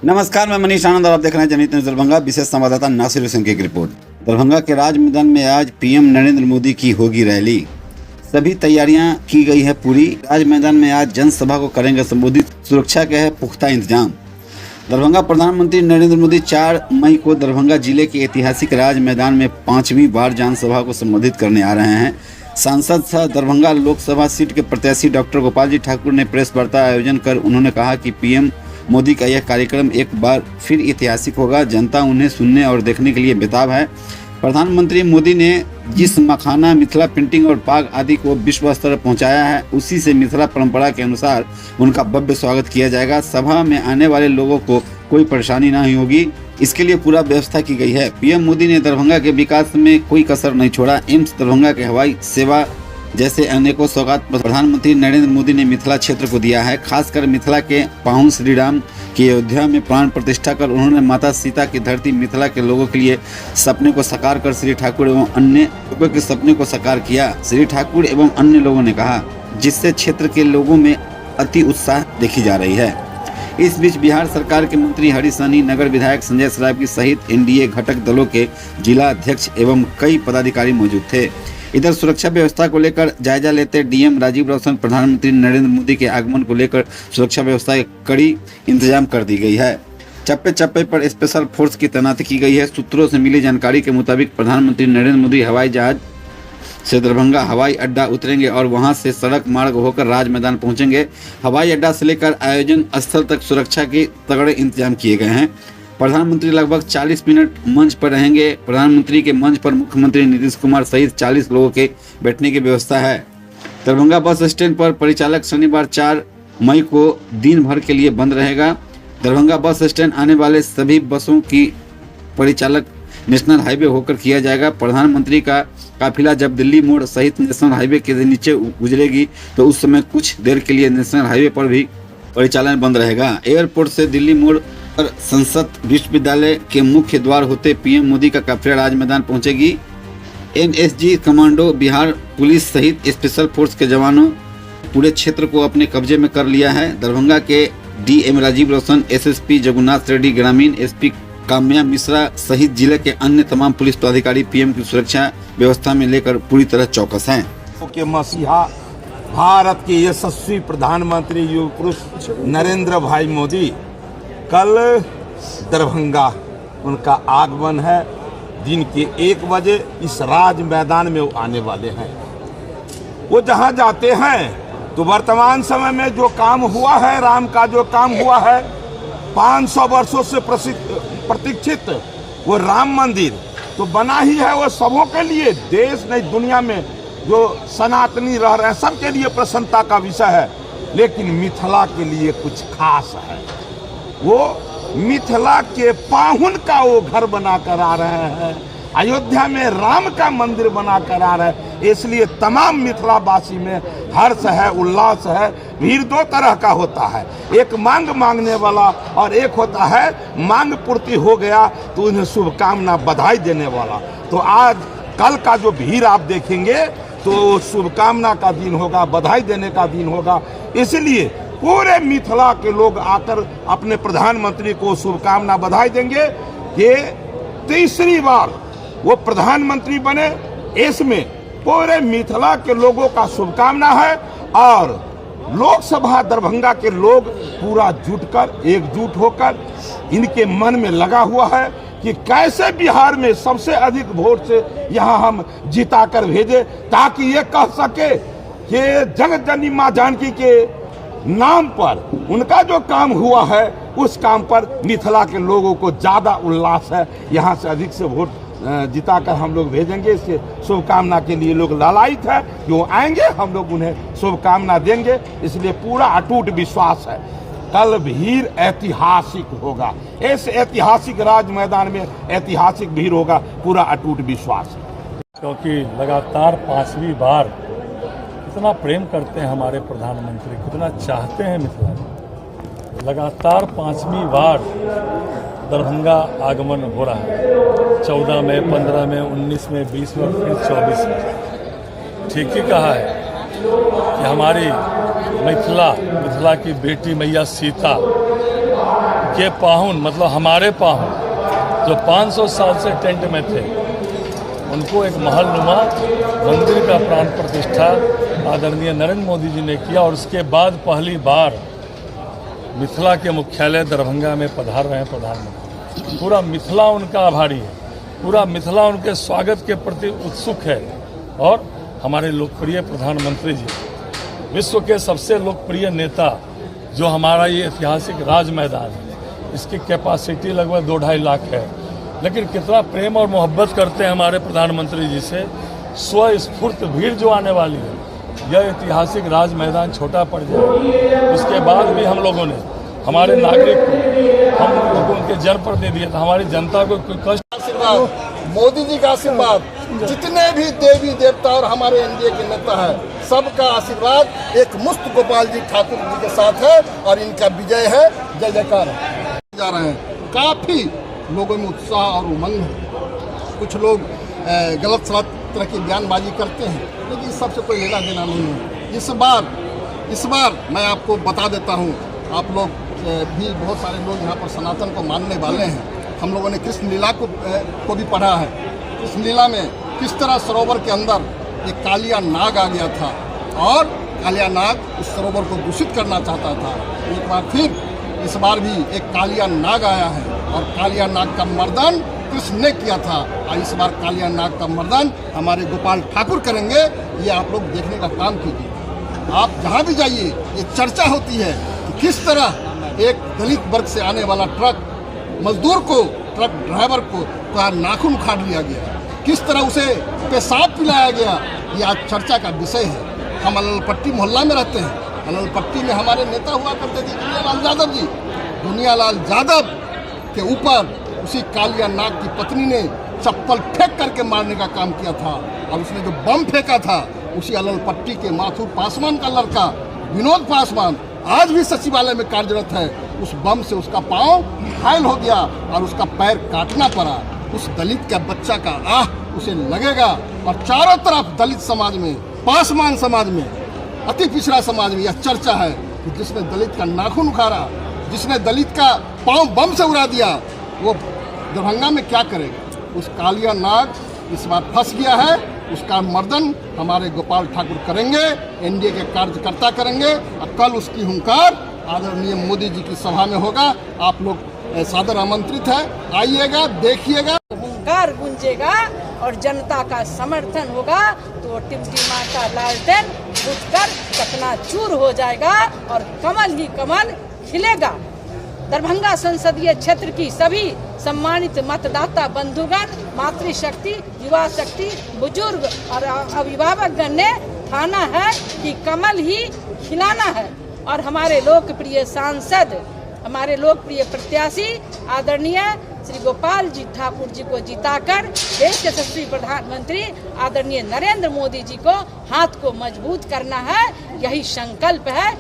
नमस्कार, मैं मनीष आनंद और आप देख रहे हैं जनहित न्यूज़ दरभंगा। विशेष संवाददाता नासिर हुसैन की एक रिपोर्ट। दरभंगा के राज मैदान में आज पीएम नरेंद्र मोदी की होगी रैली। सभी तैयारियां की गई है पूरी। राज मैदान में आज जनसभा को करेंगे संबोधित। सुरक्षा के है पुख्ता इंतजाम। दरभंगा प्रधानमंत्री नरेंद्र मोदी 4 मई को दरभंगा जिले के ऐतिहासिक राज मैदान में 5वीं बार जनसभा को संबोधित करने आ रहे हैं। सांसद सह दरभंगा लोकसभा सीट के प्रत्याशी डॉक्टर गोपाल जी ठाकुर ने प्रेस वार्ता आयोजन कर उन्होंने कहा कि पीएम मोदी का यह कार्यक्रम एक बार फिर ऐतिहासिक होगा। जनता उन्हें सुनने और देखने के लिए बेताब है। प्रधानमंत्री मोदी ने जिस मखाना, मिथिला पेंटिंग और पाग आदि को विश्व स्तर पर पहुंचाया है, उसी से मिथिला परंपरा के अनुसार उनका भव्य स्वागत किया जाएगा। सभा में आने वाले लोगों को कोई परेशानी नहीं होगी, इसके लिए पूरा व्यवस्था की गई है। पीएम मोदी ने दरभंगा के विकास में कोई कसर नहीं छोड़ा। एम्स, दरभंगा के हवाई सेवा जैसे अनेकों सौगात प्रधानमंत्री नरेंद्र मोदी ने मिथिला क्षेत्र को दिया है। खासकर मिथिला के पाहुन श्री राम की अयोध्या में प्राण प्रतिष्ठा कर उन्होंने माता सीता की धरती मिथिला के लोगों के लिए सपने को साकार कर श्री ठाकुर एवं अन्य लोगों के सपने को साकार किया। श्री ठाकुर एवं अन्य लोगों ने कहा, जिससे क्षेत्र के लोगों में अति उत्साह देखी जा रही है। इस बीच बिहार सरकार के मंत्री हरि सहनी, नगर विधायक संजय सरावगी सहित एनडीए घटक दलों के जिला अध्यक्ष एवं कई पदाधिकारी मौजूद थे। इधर सुरक्षा व्यवस्था को लेकर जायजा लेते डीएम राजीव रौशन प्रधानमंत्री नरेंद्र मोदी के आगमन को लेकर सुरक्षा व्यवस्था की कड़ी इंतजाम कर दी गई है। चप्पे चप्पे पर स्पेशल फोर्स की तैनाती की गई है। सूत्रों से मिली जानकारी के मुताबिक प्रधानमंत्री नरेंद्र मोदी हवाई जहाज से दरभंगा हवाई अड्डा उतरेंगे और वहां से सड़क मार्ग होकर राज मैदान पहुंचेंगे। हवाई अड्डा से लेकर आयोजन स्थल तक सुरक्षा के तगड़े इंतजाम किए गए हैं। प्रधानमंत्री लगभग 40 मिनट मंच पर रहेंगे। प्रधानमंत्री के मंच पर मुख्यमंत्री नीतीश कुमार सहित 40 लोगों के बैठने की व्यवस्था है। दरभंगा बस स्टैंड पर परिचालक शनिवार 4 मई को दिन भर के लिए बंद रहेगा। दरभंगा बस स्टैंड आने वाले सभी बसों की परिचालक नेशनल हाईवे होकर किया जाएगा। प्रधानमंत्री का काफिला जब दिल्ली मोड़ सहित नेशनल हाईवे के नीचे गुजरेगी तो उस समय कुछ देर के लिए नेशनल हाईवे पर भी परिचालन बंद रहेगा। एयरपोर्ट से दिल्ली मोड़ पर संसद विश्वविद्यालय के मुख्य द्वार होते पीएम मोदी का काफिला राज मैदान पहुंचेगी। एनएसजी कमांडो, बिहार पुलिस सहित स्पेशल फोर्स के जवानों पूरे क्षेत्र को अपने कब्जे में कर लिया है। दरभंगा के डीएम राजीव रौशन, एसएसपी जगन्नाथ रेड्डी ग्रामीण, एसपी काम्या मिश्रा सहित जिले के अन्य तमाम पुलिस पदाधिकारी पीएम की सुरक्षा व्यवस्था में लेकर पूरी तरह चौकस हैं। के मसीहा भारत के यशस्वी प्रधानमंत्री युग पुरुष नरेंद्र भाई मोदी कल दरभंगा उनका आगमन है। दिन के 1 बजे इस राज मैदान में वो आने वाले हैं। वो जहाँ जाते हैं तो वर्तमान समय में जो काम हुआ है, राम का जो काम हुआ है, 500 वर्षों से प्रतीक्षित वो राम मंदिर तो बना ही है। वो सबों के लिए, देश नहीं दुनिया में जो सनातनी रह रहे हैं सबके लिए प्रसन्नता का विषय है। लेकिन मिथिला के लिए कुछ खास है। वो मिथिला के पाहुन का वो घर बनाकर आ रहे हैं। अयोध्या में राम का मंदिर बनाकर आ रहे हैं। इसलिए तमाम मिथिलावासी में हर्ष है, उल्लास है। भीड़ 2 तरह का होता है, एक मांग मांगने वाला और एक होता है मांग पूर्ति हो गया तो उन्हें शुभकामना बधाई देने वाला। तो आज कल का जो भीड़ आप देखेंगे तो शुभकामना का दिन होगा, बधाई देने का दिन होगा। इसलिए पूरे मिथिला के लोग आकर अपने प्रधानमंत्री को शुभकामना बधाई देंगे कि 3री बार वो प्रधानमंत्री बने। इसमें पूरे मिथिला के लोगों का शुभकामना है और लोकसभा दरभंगा के लोग पूरा जुटकर, एकजुट होकर इनके मन में लगा हुआ है कि कैसे बिहार में सबसे अधिक वोट से यहाँ हम जिताकर भेजे, ताकि ये कह सके कि जगत जननी माँ जानकी के नाम पर उनका जो काम हुआ है उस काम पर मिथिला के लोगों को ज़्यादा उल्लास है। यहाँ से अधिक से वोट जिताकर हम लोग भेजेंगे। इसके शुभकामना के लिए लोग लालायित है कि वो आएंगे, हम लोग उन्हें शुभकामना देंगे। इसलिए पूरा अटूट विश्वास है कल भीड़ ऐतिहासिक होगा। इस ऐतिहासिक राज मैदान में ऐतिहासिक भीड़ होगा, पूरा अटूट विश्वास है। क्योंकि लगातार 5वीं बार कितना प्रेम करते हैं हमारे प्रधानमंत्री, कितना चाहते हैं मिथिला। लगातार 5वीं बार दरभंगा आगमन हो रहा है। 14 में, 15 में, 19 में, 20 में, फिर 24 में। ठीक ही कहा है कि हमारी मिथिला की बेटी मैया सीता के पाहुन मतलब हमारे पाहुन जो 500 साल से टेंट में थे, उनको एक महलनुमा मंदिर का प्राण प्रतिष्ठा आदरणीय नरेंद्र मोदी जी ने किया और उसके बाद पहली बार मिथिला के मुख्यालय दरभंगा में पधार रहे हैं प्रधानमंत्री। पूरा मिथिला उनका आभारी है, पूरा मिथिला उनके स्वागत के प्रति उत्सुक है। और हमारे लोकप्रिय प्रधानमंत्री जी, विश्व के सबसे लोकप्रिय नेता, जो हमारा ये ऐतिहासिक राज मैदान है, इसकी कैपेसिटी लगभग 2-2.5 लाख है, लेकिन कितना प्रेम और मोहब्बत करते हैं हमारे प्रधानमंत्री जी से। स्वस्फूर्त भीड़ जो आने वाली है, यह ऐतिहासिक राज मैदान छोटा पड़ जाए। उसके बाद भी हम लोगों ने हमारे नागरिक को, हम लोगों को उनके जनप्रतिनिधि, हमारी जनता को कोई कष्ट, आशीर्वाद, मोदी जी का आशीर्वाद, जितने भी देवी देवता और हमारे एनडीए के नेता है, सबका आशीर्वाद एक मुस्त गोपाल जी ठाकुर जी के साथ है और इनका विजय है। जय जयकार जा रहे हैं। काफी लोगों में उत्साह और उमंग है। कुछ लोग गलत सलत तरह की बयानबाजी करते हैं, लेकिन इस सबसे कोई लेना देना नहीं है। इस बार मैं आपको बता देता हूँ, आप लोग भी बहुत सारे लोग यहाँ पर सनातन को मानने वाले हैं। हम लोगों ने कृष्ण लीला को भी पढ़ा है। कृष्ण लीला में किस तरह सरोवर के अंदर एक कालिया नाग आ गया था और कालिया नाग उस सरोवर को दूषित करना चाहता था। एक बार फिर इस बार भी एक कालिया नाग आया है और कालिया नाग का मर्दन कृष्ण ने किया था और इस बार कालिया नाग का मर्दन हमारे गोपाल ठाकुर करेंगे। ये आप लोग देखने का काम कीजिए। आप जहाँ भी जाइए, ये चर्चा होती है कि किस तरह एक दलित वर्ग से आने वाला ट्रक मजदूर को, ट्रक ड्राइवर को नाखून उखाड़ लिया गया, किस तरह उसे पेशाब पिलाया गया। ये आज चर्चा का विषय है। हम अललपट्टी मोहल्ला में रहते हैं। अललपट्टी में हमारे नेता हुआ करते थे दुनियालाल यादव जी। दुनियालाल यादव के ऊपर उसी कालिया नाग की पत्नी ने चप्पल फेंक करके मारने का काम किया था और उसने जो बम फेंका था, उसी अललपट्टी के माथुर पासवान का लड़का विनोद पासवान आज भी सचिवालय में कार्यरत है। उस बम से उसका पांव घायल हो गया और उसका पैर काटना पड़ा। उस दलित का बच्चा का आह उसे लगेगा। और चारों तरफ दलित समाज में, पासवान समाज में, अति पिछड़ा समाज में यह चर्चा है कि जिसने दलित का नाखून उखाड़ा, जिसने दलित का पांव बम से उड़ा दिया, वो दरभंगा में क्या करेगा। उस कालिया नाग इस बार फंस गया है। उसका मर्दन हमारे गोपाल ठाकुर करेंगे, एनडीए के कार्यकर्ता करेंगे और कल उसकी हुंकार आदरणीय मोदी जी की सभा में होगा। आप लोग सादर आमंत्रित है, आइएगा, देखिएगा। हुंकार गूंजेगा और जनता का समर्थन होगा तो टिमटिमाता लालटेन उठकर चकनाचूर हो जाएगा और कमल ही कमल खिलेगा। दरभंगा संसदीय क्षेत्र की सभी सम्मानित मतदाता बंधुगण, मातृशक्ति, युवा शक्ति, बुजुर्ग और अभिभावकगण ने ठाना है कि कमल ही खिलाना है और हमारे लोकप्रिय सांसद, हमारे लोकप्रिय प्रत्याशी आदरणीय श्री गोपाल जी ठाकुर जी को जिताकर देश के यशस्वी प्रधानमंत्री आदरणीय नरेंद्र मोदी जी को हाथ को मजबूत करना है। यही संकल्प है।